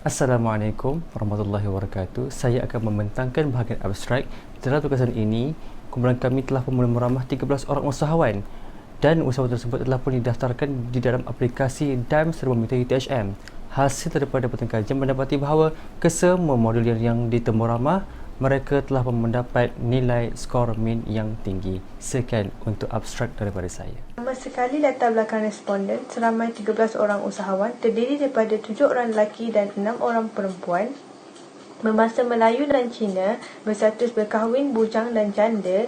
Assalamualaikum warahmatullahi wabarakatuh. Saya akan membentangkan bahagian abstrak. Dalam tugasan ini, kumpulan kami telah memeramah 13 orang usahawan dan usahawan tersebut telah pun didaftarkan di dalam aplikasi DIME serba mitra UTHM. Hasil daripada pertengkaran mendapati bahawa kesemua modul yang ditemuramah mereka telah mendapat nilai skor min yang tinggi. Sekian untuk abstrak daripada saya. Pertama sekali, latar belakang responden seramai 13 orang usahawan terdiri daripada 7 orang lelaki dan 6 orang perempuan berbangsa Melayu dan Cina berstatus berkahwin, bujang dan janda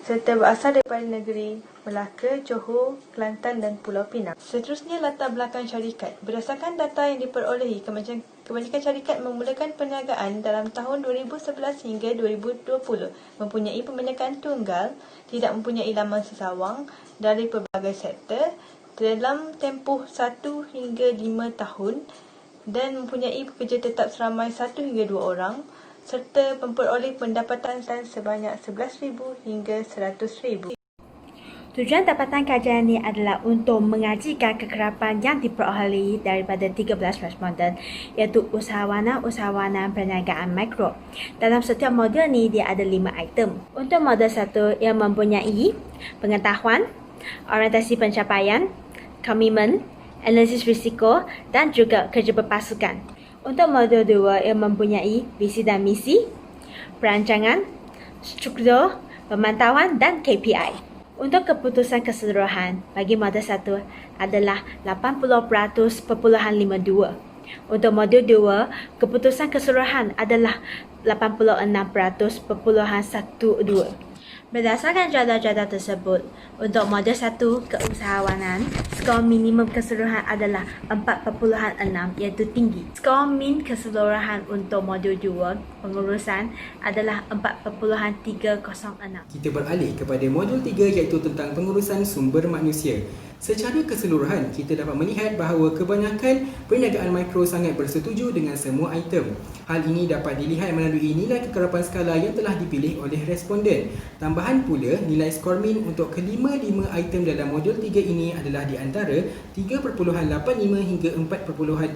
serta berasal daripada negeri Melaka, Johor, Kelantan dan Pulau Pinang. Seterusnya, latar belakang syarikat. Berdasarkan data yang diperolehi, kebanyakan syarikat memulakan perniagaan dalam tahun 2011 hingga 2020 mempunyai pembendakaan tunggal, tidak mempunyai laman sesawang dari pelbagai sektor dalam tempoh 1 hingga 5 tahun dan mempunyai pekerja tetap seramai 1 hingga 2 orang serta memperoleh pendapatan sebanyak 11,000 hingga 100,000. Tujuan dapatan kajian ini adalah untuk mengajikan kekerapan yang diperolehi daripada 13 responden, iaitu usahawan perniagaan mikro. Dalam setiap modul ini, dia ada 5 item. Untuk modul 1, ia mempunyai pengetahuan, orientasi pencapaian, komitmen, analisis risiko dan juga kerja berpasukan. Untuk modul 2, ia mempunyai visi dan misi, perancangan, struktur, pemantauan dan KPI. Untuk keputusan keseluruhan bagi modul 1 adalah 80.52. Untuk modul 2, keputusan keseluruhan adalah 86.12. Berdasarkan jadual-jadual tersebut, untuk modul 1 keusahawanan, skor minimum keseluruhan adalah 4.6 iaitu tinggi. Skor min keseluruhan untuk modul 2 pengurusan adalah 4.306. Kita beralih kepada modul 3 iaitu tentang pengurusan sumber manusia. Secara keseluruhan, kita dapat melihat bahawa kebanyakan perniagaan mikro sangat bersetuju dengan semua item. Hal ini dapat dilihat melalui nilai kekerapan skala yang telah dipilih oleh responden. Tambahan pula, nilai skor min untuk kelima-lima item dalam modul 3 ini adalah di antara 3.85 hingga 4.46,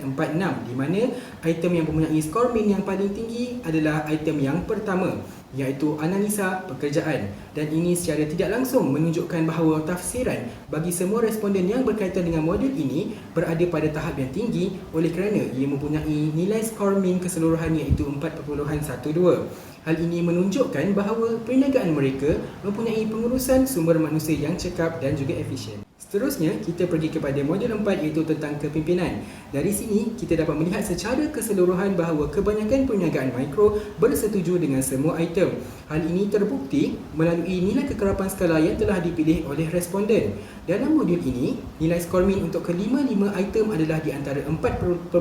di mana item yang mempunyai skor min yang paling tinggi adalah item yang pertama, iaitu analisa pekerjaan, dan ini secara tidak langsung menunjukkan bahawa tafsiran bagi semua responden yang berkaitan dengan modul ini berada pada tahap yang tinggi oleh kerana ia mempunyai nilai skor min keseluruhan iaitu 4.12. Hal ini menunjukkan bahawa perniagaan mereka mempunyai pengurusan sumber manusia yang cekap dan juga efisien. Seterusnya, kita pergi kepada modul 4 iaitu tentang kepimpinan. Dari sini, kita dapat melihat secara keseluruhan bahawa kebanyakan perniagaan mikro bersetuju dengan semua item. Hal ini terbukti melalui nilai kekerapan skala yang telah dipilih oleh responden. Dalam modul ini, nilai skor min untuk kelima-lima item adalah di antara 4.00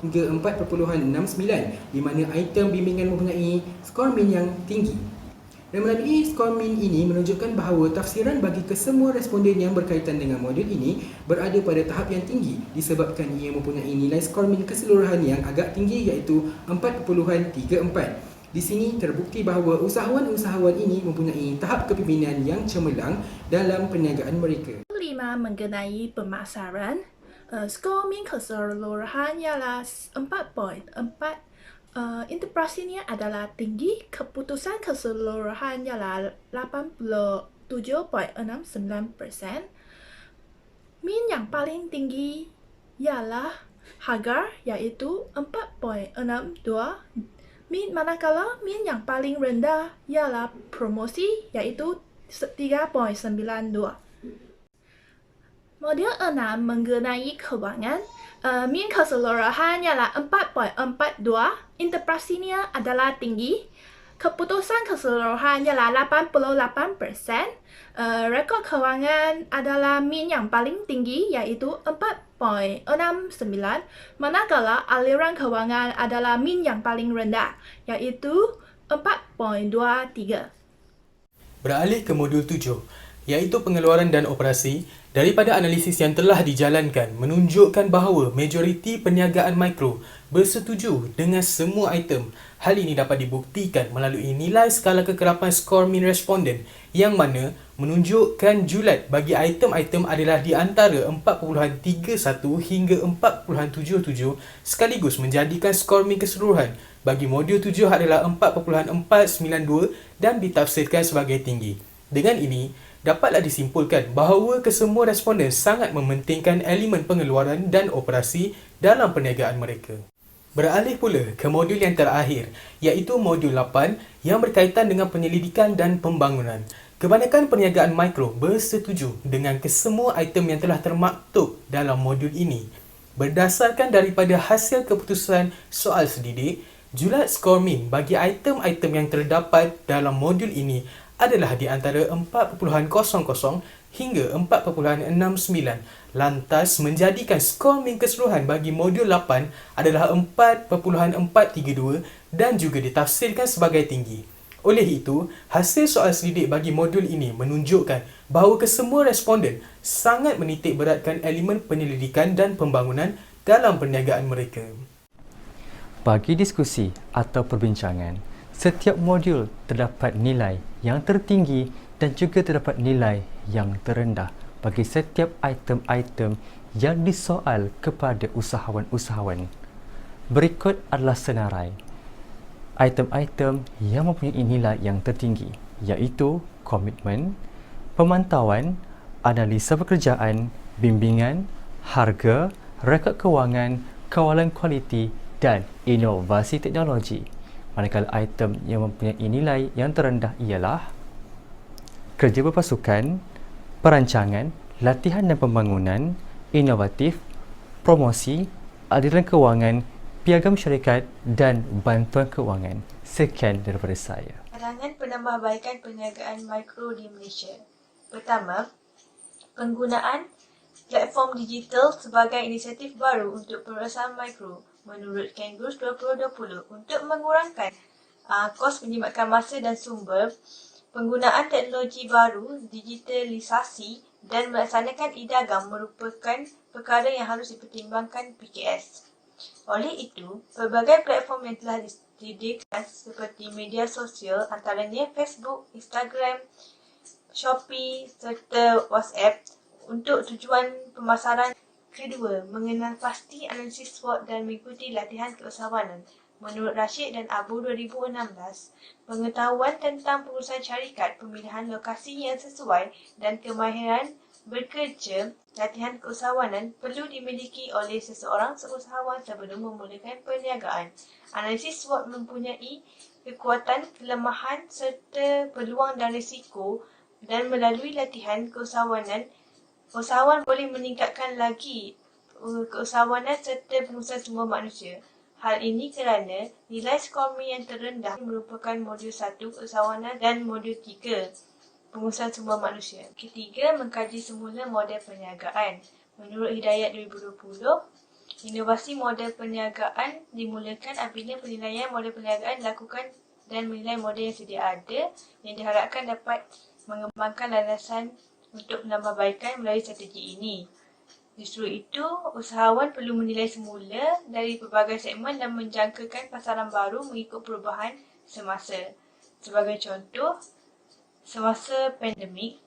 hingga 4.69, di mana item bimbingan mempunyai skor min yang tinggi. Dan melalui skor min ini menunjukkan bahawa tafsiran bagi kesemua responden yang berkaitan dengan modul ini berada pada tahap yang tinggi disebabkan ia mempunyai nilai skor min keseluruhan yang agak tinggi iaitu 4.34. Di sini terbukti bahawa usahawan-usahawan ini mempunyai tahap kepimpinan yang cemerlang dalam perniagaan mereka. 5 mengenai pemasaran, skor min keseluruhan ialah 4.4. Interpretasinya adalah tinggi, keputusan keseluruhan ialah 87.69%. Min yang paling tinggi ialah harga iaitu 4.62. Manakala min yang paling rendah ialah promosi iaitu 3.92. Modul 6 mengenai kewangan. Min keseluruhan ialah 4.42. Interpretasinya adalah tinggi. Keputusan keseluruhan ialah 88%. Rekod kewangan adalah min yang paling tinggi iaitu 4.69. Manakala aliran kewangan adalah min yang paling rendah iaitu 4.23. Beralih ke modul 7. iaitu pengeluaran dan operasi, daripada analisis yang telah dijalankan menunjukkan bahawa majoriti perniagaan mikro bersetuju dengan semua item. Hal ini dapat dibuktikan melalui nilai skala kekerapan skor min responden yang mana menunjukkan julat bagi item-item adalah di antara 4.31 hingga 4.77 sekaligus menjadikan skor min keseluruhan bagi modul 7 adalah 4.492 dan ditafsirkan sebagai tinggi. Dengan ini, dapatlah disimpulkan bahawa kesemua responden sangat mementingkan elemen pengeluaran dan operasi dalam perniagaan mereka. Beralih pula ke modul yang terakhir, iaitu modul 8 yang berkaitan dengan penyelidikan dan pembangunan. Kebanyakan perniagaan mikro bersetuju dengan kesemua item yang telah termaktub dalam modul ini. Berdasarkan daripada hasil keputusan soal selidik, julat skor min bagi item-item yang terdapat dalam modul ini adalah di antara 4.00 hingga 4.69, lantas menjadikan skor min keseluruhan bagi modul 8 adalah 4.432 dan juga ditafsirkan sebagai tinggi. Oleh itu, hasil soal selidik bagi modul ini menunjukkan bahawa kesemua responden sangat menitik beratkan elemen penyelidikan dan pembangunan dalam perniagaan mereka. Bagi diskusi atau perbincangan, setiap modul terdapat nilai yang tertinggi dan juga terdapat nilai yang terendah bagi setiap item-item yang disoal kepada usahawan-usahawan. Berikut adalah senarai item-item yang mempunyai nilai yang tertinggi, iaitu komitmen, pemantauan, analisa pekerjaan, bimbingan, harga, rekod kewangan, kawalan kualiti dan inovasi teknologi. Manakala item yang mempunyai nilai yang terendah ialah kerja berpasukan, perancangan, latihan dan pembangunan, inovatif, promosi, aliran kewangan, piagam syarikat dan bantuan kewangan. Sekian daripada saya. Kalangan penambahbaikan perniagaan mikro di Malaysia. Pertama, penggunaan platform digital sebagai inisiatif baru untuk perusahaan mikro. Menurut Kangaroo 2020, untuk mengurangkan kos penjimakan masa dan sumber, penggunaan teknologi baru, digitalisasi dan melaksanakan e-dagang merupakan perkara yang harus dipertimbangkan PKS. Oleh itu, pelbagai platform yang telah disediakan seperti media sosial antaranya Facebook, Instagram, Shopee serta WhatsApp untuk tujuan pemasaran. Kedua, mengenal pasti analisis SWOT dan mengikuti latihan keusahawanan. Menurut Rashid dan Abu 2016, pengetahuan tentang pengurusan syarikat, pemilihan lokasi yang sesuai dan kemahiran bekerja latihan keusahawanan perlu dimiliki oleh seseorang seusahawan sebelum memulakan perniagaan. Analisis SWOT mempunyai kekuatan, kelemahan serta peluang dan risiko, dan melalui latihan keusahawanan, usahawan boleh meningkatkan lagi keusahawanan serta pengurusan sumber manusia. Hal ini kerana nilai skor min yang terendah merupakan modul 1 keusahawanan dan modul 3 pengurusan sumber manusia. Ketiga, mengkaji semula model perniagaan. Menurut Hidayat 2020, inovasi model perniagaan dimulakan apabila penilaian model perniagaan dilakukan dan menilai model yang sedia ada yang diharapkan dapat mengembangkan landasan untuk penambahbaikan melalui strategi ini. Justru itu, usahawan perlu menilai semula dari pelbagai segmen dan menjangkakan pasaran baru mengikut perubahan semasa. Sebagai contoh, semasa pandemik,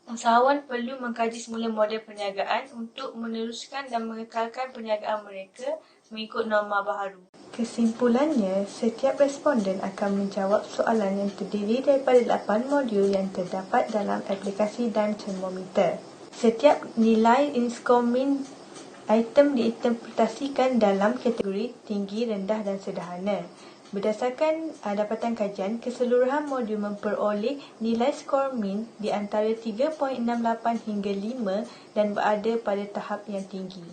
usahawan perlu mengkaji semula model perniagaan untuk meneruskan dan mengekalkan perniagaan mereka mengikut norma baharu. Kesimpulannya, setiap responden akan menjawab soalan yang terdiri daripada 8 modul yang terdapat dalam aplikasi dan termometer. Setiap nilai skor min item diinterpretasikan dalam kategori tinggi, rendah dan sederhana. Berdasarkan dapatan kajian, keseluruhan modul memperoleh nilai skor min di antara 3.68 hingga 5 dan berada pada tahap yang tinggi.